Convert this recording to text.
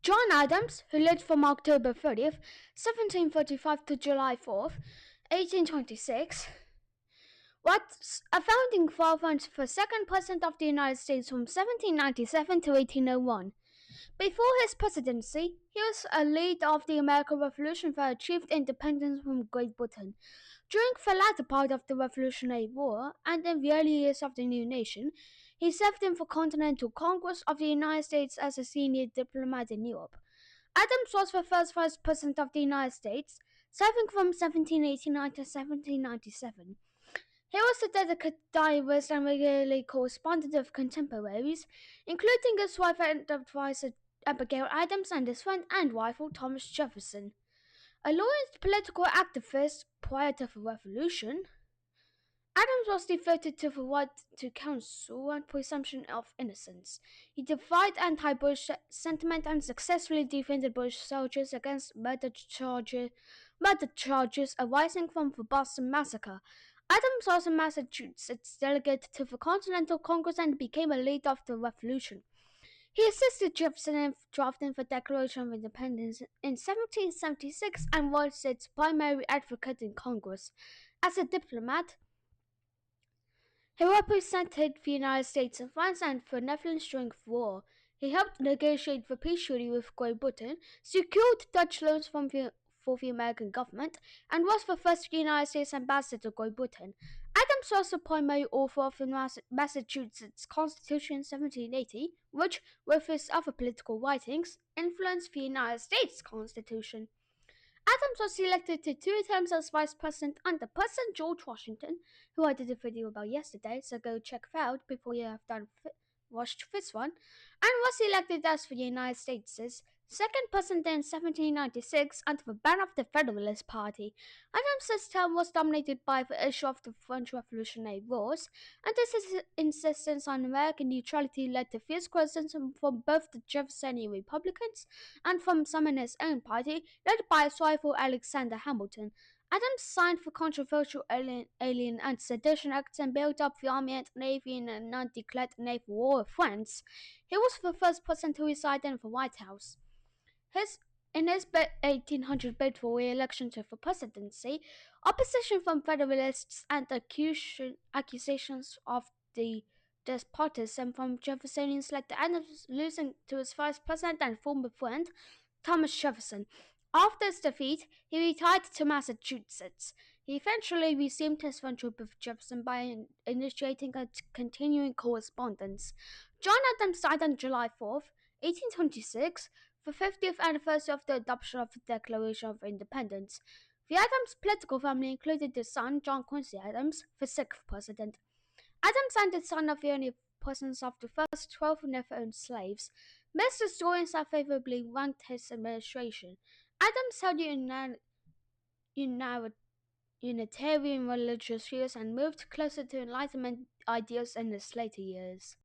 John Adams, who lived from October 30th, 1745 to July 4th, 1826, was a founding father for second president of the United States from 1797 to 1801. Before his presidency, he was a leader of the American Revolution that achieved independence from Great Britain. During the latter part of the Revolutionary War and in the early years of the new nation, he served in the Continental Congress of the United States as a senior diplomat in Europe. Adams was the first vice president of the United States, serving from 1789 to 1797. He was a dedicated diarist and regularly corresponded with contemporaries, including his wife and advisor Abigail Adams and his friend and rival Thomas Jefferson. A lawyer and political activist prior to the Revolution, Adams was devoted to the right to counsel and presumption of innocence. He defied anti-Bush sentiment and successfully defended Bush soldiers against murder charges arising from the Boston Massacre. Adams was a Massachusetts delegate to the Continental Congress and became a leader of the Revolution. He assisted Jefferson in drafting the Declaration of Independence in 1776 and was its primary advocate in Congress. As a diplomat, he represented the United States in France and the Netherlands during the war. He helped negotiate the peace treaty with Great Britain, secured Dutch loans for the American government, and was the first United States ambassador to Great Britain. Adams was the primary author of the Massachusetts Constitution in 1780, which, with his other political writings, influenced the United States Constitution. Adams was elected to 2 terms as vice president under President George Washington, who I did a video about yesterday, so go check that out before you have watched this one, and was elected as the United States' second president in 1796 under the banner of the Federalist Party. Adams' term was dominated by the issue of the French Revolutionary Wars, and his insistence on American neutrality led to fierce criticism from both the Jeffersonian Republicans and from some in his own party, led by his rival Alexander Hamilton. Adams signed the controversial Alien and Sedition Acts and built up the Army and Navy in an undeclared naval war with France. He was the first president to reside in the White House. In his 1800 bid for re-election to the presidency, opposition from Federalists and accusations of despotism from Jeffersonians led to Adams losing to his vice president and former friend, Thomas Jefferson. After his defeat, he retired to Massachusetts. He eventually resumed his friendship with Jefferson by initiating a continuing correspondence. John Adams died on July 4th, 1826, the 50th anniversary of the adoption of the Declaration of Independence. The Adams political family included their son, John Quincy Adams, the sixth president. Adams and the son of the only persons of the first 12 never-owned slaves. Most historians have favorably ranked his administration. Adams held Unitarian religious views and moved closer to Enlightenment ideals in his later years.